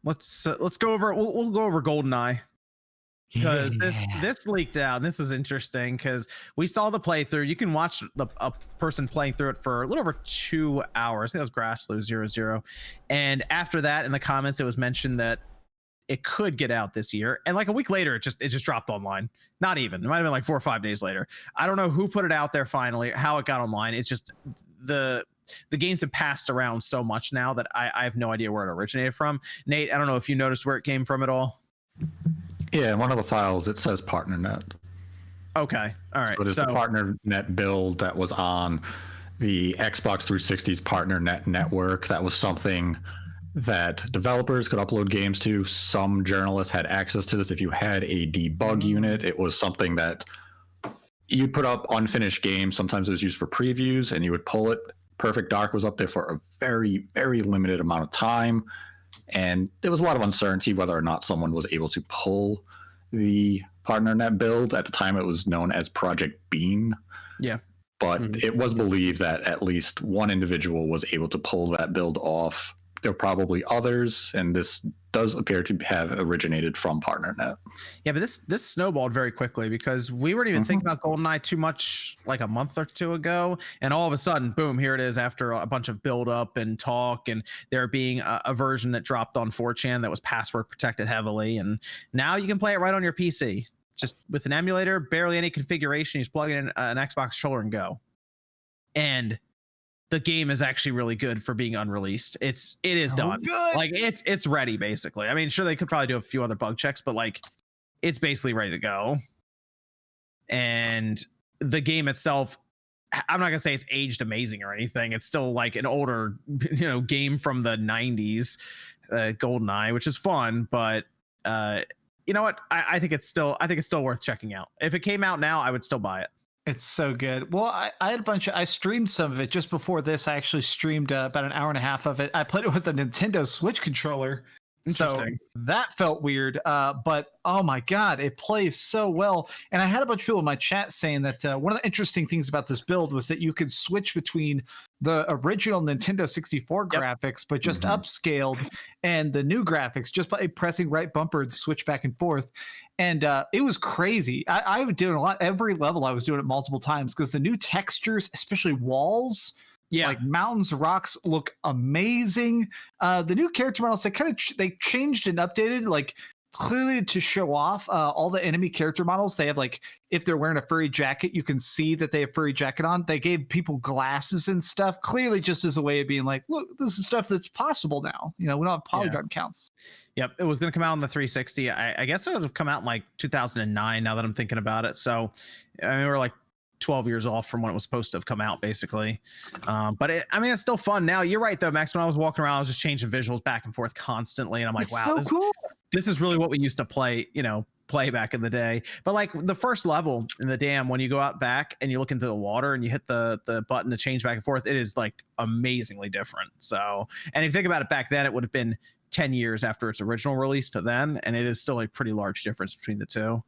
let's go over. We'll go over GoldenEye because Yeah. this leaked out. And this is interesting because we saw the playthrough. You can watch a person playing through it for a little over 2 hours. I think that was Grasslu00. And after that, in the comments, it was mentioned that it could get out this year. And like a week later, it just dropped online. Not even. It might have been like 4 or 5 days later. I don't know who put it out there finally, how it got online. It's just the games have passed around so much now that I have no idea where it originated from. Nate, I don't know if you noticed where it came from at all. Yeah, in one of the files it says PartnerNet. Okay, all right. So it is the PartnerNet build that was on the Xbox 360's PartnerNet network. That was something that developers could upload games to. Some journalists had access to this. If you had a debug unit, it was something that you put up unfinished games. Sometimes it was used for previews, and you would pull it. Perfect Dark was up there for a very, very limited amount of time, and there was a lot of uncertainty whether or not someone was able to pull the PartnerNet build. At the time, it was known as Project Beam. Yeah. But it was believed that at least one individual was able to pull that build off. There are probably others, and this does appear to have originated from PartnerNet. Yeah, but this snowballed very quickly because we weren't even thinking about GoldenEye too much like a month or two ago, and all of a sudden, boom, here it is after a bunch of build up and talk, and there being a version that dropped on 4chan that was password protected heavily, and now you can play it right on your PC just with an emulator, barely any configuration. You just plug in an Xbox controller and go, and the game is actually really good for being unreleased. It is done. Good. Like it's ready basically. I mean, sure they could probably do a few other bug checks, but like it's basically ready to go. And the game itself, I'm not gonna say it's aged amazing or anything. It's still like an older, game from the 90s, GoldenEye, which is fun, but you know what? I think it's still worth checking out. If it came out now, I would still buy it. It's so good. Well, I had I streamed some of it just before this. I actually streamed about an hour and a half of it. I played it with a Nintendo Switch controller. So that felt weird. But oh my God, it plays so well. And I had a bunch of people in my chat saying that one of the interesting things about this build was that you could switch between the original Nintendo 64 graphics, but just upscaled, and the new graphics just by pressing right bumper and switch back and forth. And it was crazy. I was doing a lot. Every level I was doing it multiple times because the new textures, especially walls, like mountains, rocks, look amazing. The new character models, they changed and updated, like clearly to show off all the enemy character models. They have like, if they're wearing a furry jacket, you can see that they have furry jacket on. They gave people glasses and stuff, clearly just as a way of being like, look, this is stuff that's possible now. We don't have polygon counts. Yep, it was going to come out on the 360. I guess it would have come out in like 2009 now that I'm thinking about it. So I mean, we're like 12 years off from when it was supposed to have come out, basically. But it's still fun now. You're right, though, Max. When I was walking around, I was just changing visuals back and forth constantly. And I'm like, wow, so cool. This is really what we used to play, play back in the day. But like the first level in the dam, when you go out back and you look into the water and you hit the button to change back and forth, it is like amazingly different. So, and if you think about it, back then it would have been 10 years after its original release to then, and it is still a pretty large difference between the two.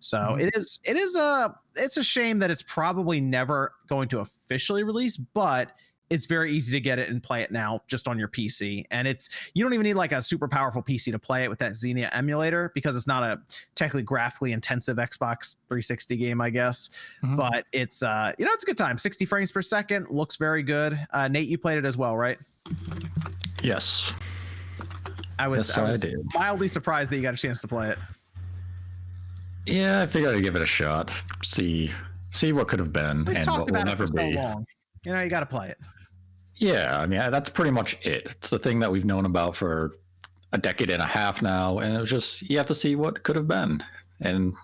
So it's a shame that it's probably never going to officially release, but it's very easy to get it and play it now just on your PC. And you don't even need like a super powerful PC to play it with that Xenia emulator, because it's not a technically graphically intensive Xbox 360 game, I guess. But it's it's a good time. 60 frames per second, looks very good. Nate, you played it as well, right? Yes. I was mildly surprised that you got a chance to play it. Yeah, I figured I'd give it a shot. See what could have been and what will never be. Long. You got to play it. Yeah, I mean, that's pretty much it. It's the thing that we've known about for a decade and a half now, and it was just, you have to see what could have been, and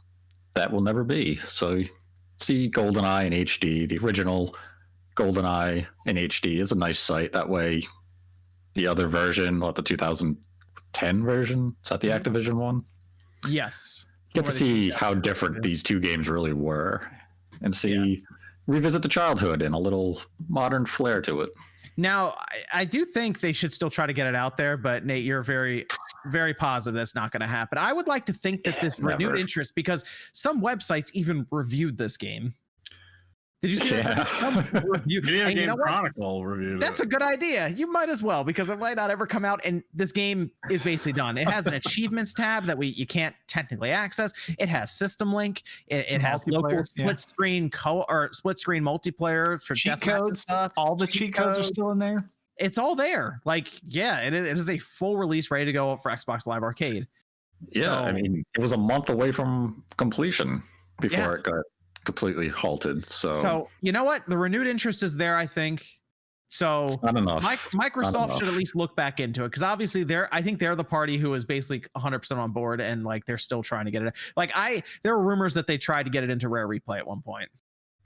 that will never be. So see GoldenEye in HD, the original GoldenEye in HD is a nice sight. That way, the other version, the 2010 version, is that the Activision one? Yes. Get to see how different these two games really were, and revisit the childhood and a little modern flair to it. Now, I do think they should still try to get it out there, but Nate, you're very, very positive that's not going to happen. I would like to think that this renewed interest, because some websites even reviewed this game. Did you see that? Review? Video Game Chronicle review. That's a good idea. You might as well, because it might not ever come out, and this game is basically done. It has an achievements tab that you can't technically access. It has System Link. It has local split screen split screen multiplayer for cheat codes. Stuff. All the cheat codes are still in there. It's all there. Like, yeah, it is a full release ready to go for Xbox Live Arcade. Yeah, so, I mean, it was a month away from completion before it got completely halted. So you know what? The renewed interest is there, I think. So not enough. Microsoft should at least look back into it, because obviously I think they're the party who is basically 100% on board, and like they're still trying to get it. Like there were rumors that they tried to get it into Rare Replay at one point.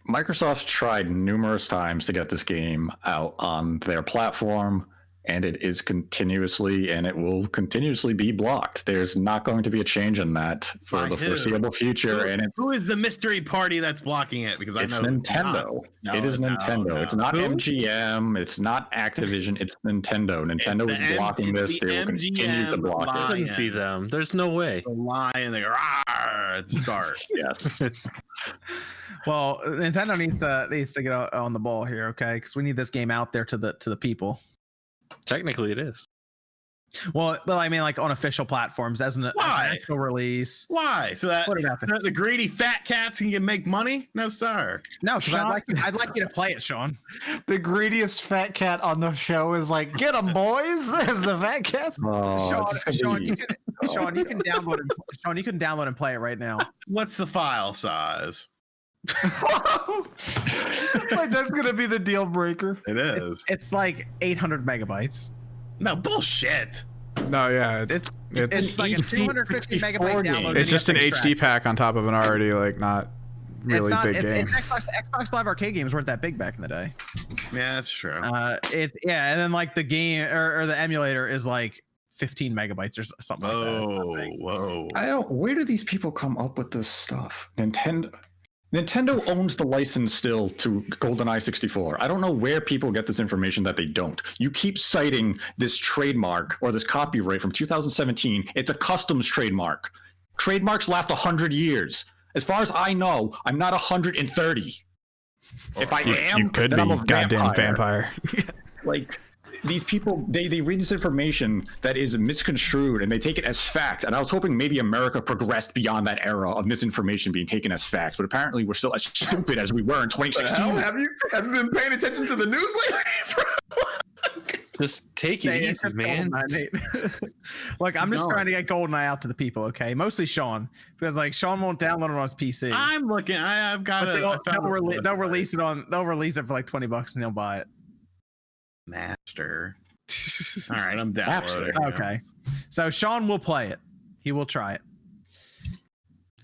Microsoft tried numerous times to get this game out on their platform, and it is continuously, and it will continuously be blocked. There's not going to be a change in that for the foreseeable future. Who is the mystery party that's blocking it? Because it's Nintendo. It is Nintendo. It's not MGM. It's not Activision. It's Nintendo. Nintendo is blocking this. They will continue to block it. It couldn't be them. There's no way. The lion, they go, at the start. Yes. Well, Nintendo needs to get on the ball here, okay? Because we need this game out there to the people. Technically, it is. Well, I mean, like on official platforms as an official release. Why? So that put it out there. The greedy fat cats can make money? No, sir. No, because I'd like you to play it, Sean. The greediest fat cat on the show is like, get them, boys. There's the fat cats. Sean, you can download it. Sean, you can download and play it right now. What's the file size? Like, that's gonna be the deal breaker. It is. It's like 800 megabytes. No bullshit. No, yeah, it's like a 250 megabyte download. It's just an HD pack on top of an already like not really big game. It's Xbox Live Arcade games weren't that big back in the day. Yeah, that's true. And then like the game or the emulator is like 15 megabytes or something like that. Whoa. Where do these people come up with this stuff? Nintendo owns the license still to GoldenEye 64. I don't know where people get this information that they don't. You keep citing this trademark or this copyright from 2017. It's a customs trademark. Trademarks last 100 years. As far as I know, I'm not 130. If I am, you could be I'm a goddamn vampire. Like, these people, they read this information that is misconstrued and they take it as fact. And I was hoping maybe America progressed beyond that era of misinformation being taken as facts, but apparently we're still as stupid as we were in 2016. Have you been paying attention to the news lately? Just take it easy, man. Look, I'm just trying to get GoldenEye out to the people, okay? Mostly Sean, because like Sean won't download it on his PC. I'm looking. I've got it. They'll release it for like $20 and they'll buy it. Master. All right, I'm downloading. Okay, so Sean will play it. He will try it.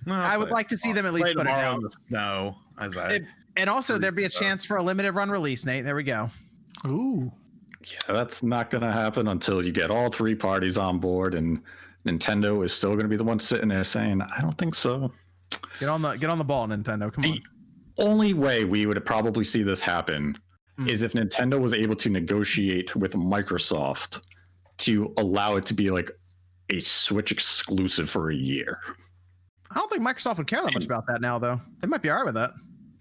I would like to see them at least put it out in the snow. And also there'd be a chance for a limited run release, Nate. There we go. Ooh. Yeah, that's not going to happen until you get all three parties on board, and Nintendo is still going to be the one sitting there saying, "I don't think so." Get on the ball, Nintendo. Come on. The only way we would probably see this happen is if Nintendo was able to negotiate with Microsoft to allow it to be like a Switch exclusive for a year. I don't think Microsoft would care that much about that now, though. They might be all right with that.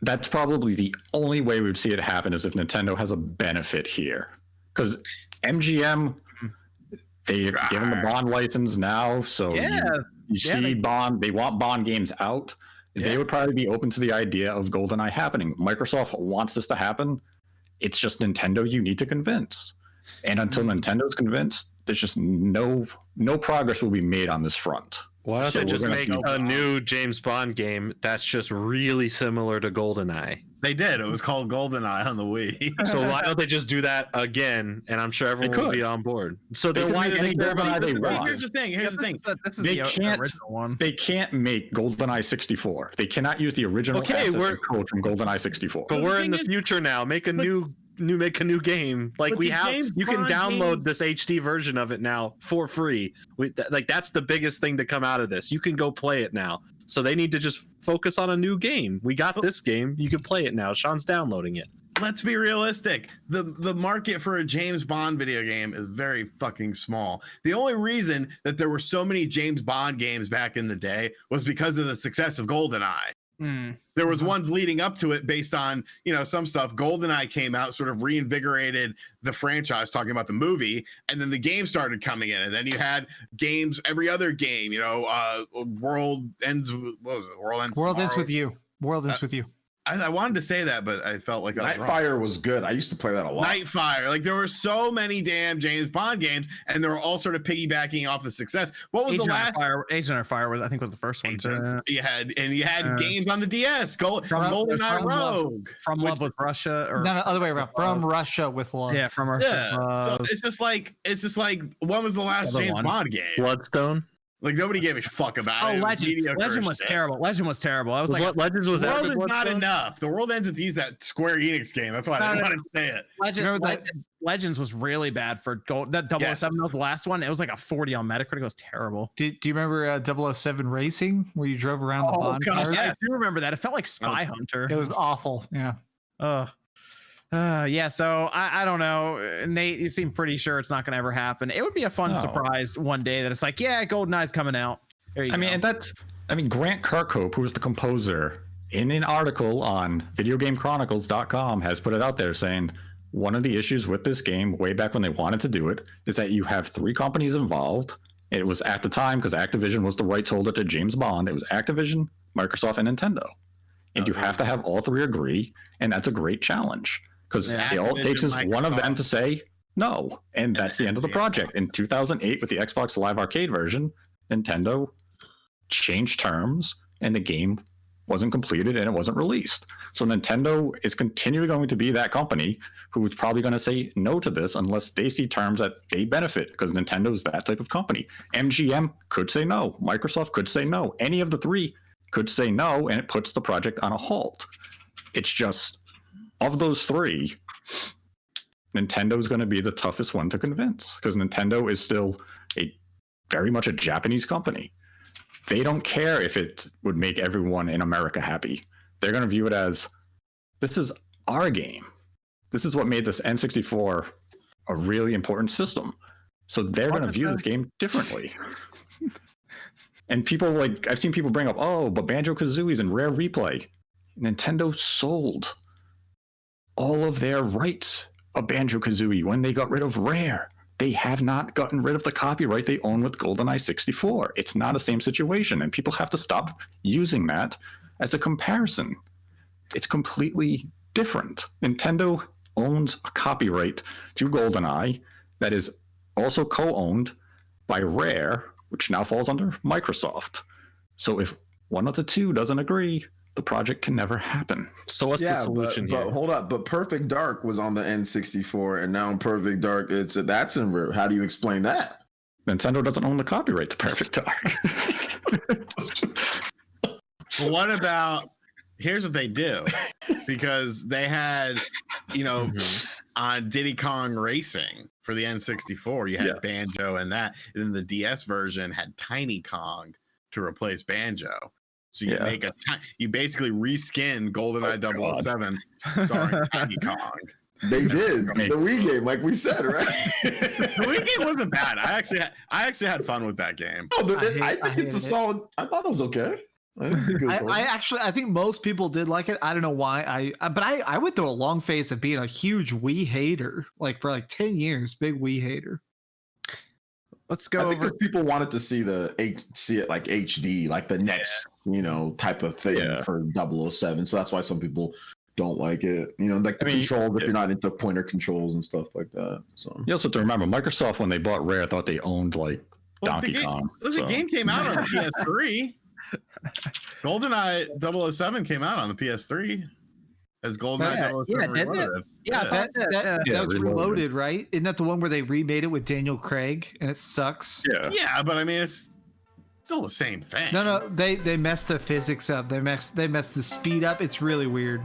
That's probably the only way we would see it happen, is if Nintendo has a benefit here. Because MGM, they've given the Bond license now, so you see Bond, they want Bond games out. They would probably be open to the idea of GoldenEye happening. Microsoft wants this to happen. It's just Nintendo you need to convince. And until Nintendo's convinced, there's just no progress will be made on this front. Why don't they just make a new James Bond game that's just really similar to GoldenEye? They did. It was called GoldenEye on the Wii. So why don't they just do that again? And I'm sure everyone will be on board. So then why do they GoldenEye they want? Here's the thing. This is the original one. They can't make GoldenEye 64. They cannot use the original code from GoldenEye 64. But we're in the future now. Make a new game. Like we have, you can download this HD version of it now for free. Like that's the biggest thing to come out of this. You can go play it now. So they need to just focus on a new game. We got this game. You can play it now. Sean's downloading it. Let's be realistic. The market for a James Bond video game is very fucking small. The only reason that there were so many James Bond games back in the day was because of the success of GoldenEye. There was ones leading up to it based on, some stuff. GoldenEye came out, sort of reinvigorated the franchise, talking about the movie, and then the game started coming in, and then you had games, every other game, World Ends. What was it? World Ends with You. World Ends with You. I wanted to say that, but I felt like Nightfire was good. I used to play that a lot. Nightfire, like there were so many damn James Bond games, and they were all sort of piggybacking off the success. What was Agent the last? Agent of Fire was the first one. You had games on the DS. GoldenEye Rogue, From Love with Russia, or no, other way around. From Russia with Love. Yeah, from Russia. Yeah. So it's just like when was the last James Bond game? Bloodstone. Like nobody gave a fuck about it. Legend was terrible. Legend was terrible. I was like, Legends was World is not enough. The World Ends with Use that Square Enix game. That's why I didn't want to say it. Legends was really bad for gold. That 007 was the last one. It was like a 40 on Metacritic. It was terrible. Do you remember 007 Racing, where you drove around the Bond cars? Yeah, I do remember that. It felt like Spy Hunter. It was awful. Yeah. Yeah, so I don't know. Nate, you seem pretty sure it's not going to ever happen. It would be a fun surprise one day that it's like, yeah, GoldenEye's coming out. There you go. Grant Kirkhope, who was the composer, in an article on videogamechronicles.com has put it out there saying one of the issues with this game way back when they wanted to do it is that you have 3 companies involved. It was at the time, because Activision was the rights holder to James Bond, it was Activision, Microsoft, and Nintendo. And you have to have all 3 agree, and that's a great challenge. Because all it takes is one of them to say no, and that's the end of the project. In 2008, with the Xbox Live Arcade version, Nintendo changed terms, and the game wasn't completed, and it wasn't released. So Nintendo is continually going to be that company who is probably going to say no to this unless they see terms that they benefit, because Nintendo is that type of company. MGM could say no. Microsoft could say no. Any of the 3 could say no, and it puts the project on a halt. It's just, of those 3, Nintendo's going to be the toughest one to convince, because Nintendo is still very much a Japanese company. They don't care if it would make everyone in America happy. They're going to view it as, this is our game. This is what made this N64 a really important system. So they're going to view this game differently. And people I've seen people bring up, but Banjo-Kazooie's in Rare Replay. Nintendo sold all of their rights of Banjo-Kazooie when they got rid of Rare. They have not gotten rid of the copyright they own with GoldenEye 64. It's not the same situation, and people have to stop using that as a comparison. It's completely different. Nintendo owns a copyright to GoldenEye that is also co-owned by Rare, which now falls under Microsoft. So if one of the 2 doesn't agree, the project can never happen. So what's the solution here? But hold up. But Perfect Dark was on the N64, and now in Perfect Dark, that's in Rare. How do you explain that? Nintendo doesn't own the copyright to Perfect Dark. What about? Here's what they do, because they had, on Diddy Kong Racing for the N64, you had Banjo and that, and then the DS version had Tiny Kong to replace Banjo. So you basically reskin GoldenEye 007 starring Tiny Kong. They did the Wii game, like we said, right? The Wii game wasn't bad. I actually had fun with that game. I think it's a solid. I thought it was okay. I think most people did like it. I don't know why. I went through a long phase of being a huge Wii hater, for 10 years, big Wii hater. Let's go. I think because people wanted to see it like HD, like the next, type of thing for 007. So that's why some people don't like it. Like the controls, if you're not into pointer controls and stuff like that. So you also have to remember, Microsoft, when they bought Rare, thought they owned Donkey Kong. The game came out on the PS3. GoldenEye 007 came out on the PS3 as GoldenEye 007 Reloaded. That was Reloaded, right? Isn't that the one where they remade it with Daniel Craig and it sucks? Yeah, but I mean, it's still the same thing. No, they messed the physics up. They messed the speed up. It's really weird.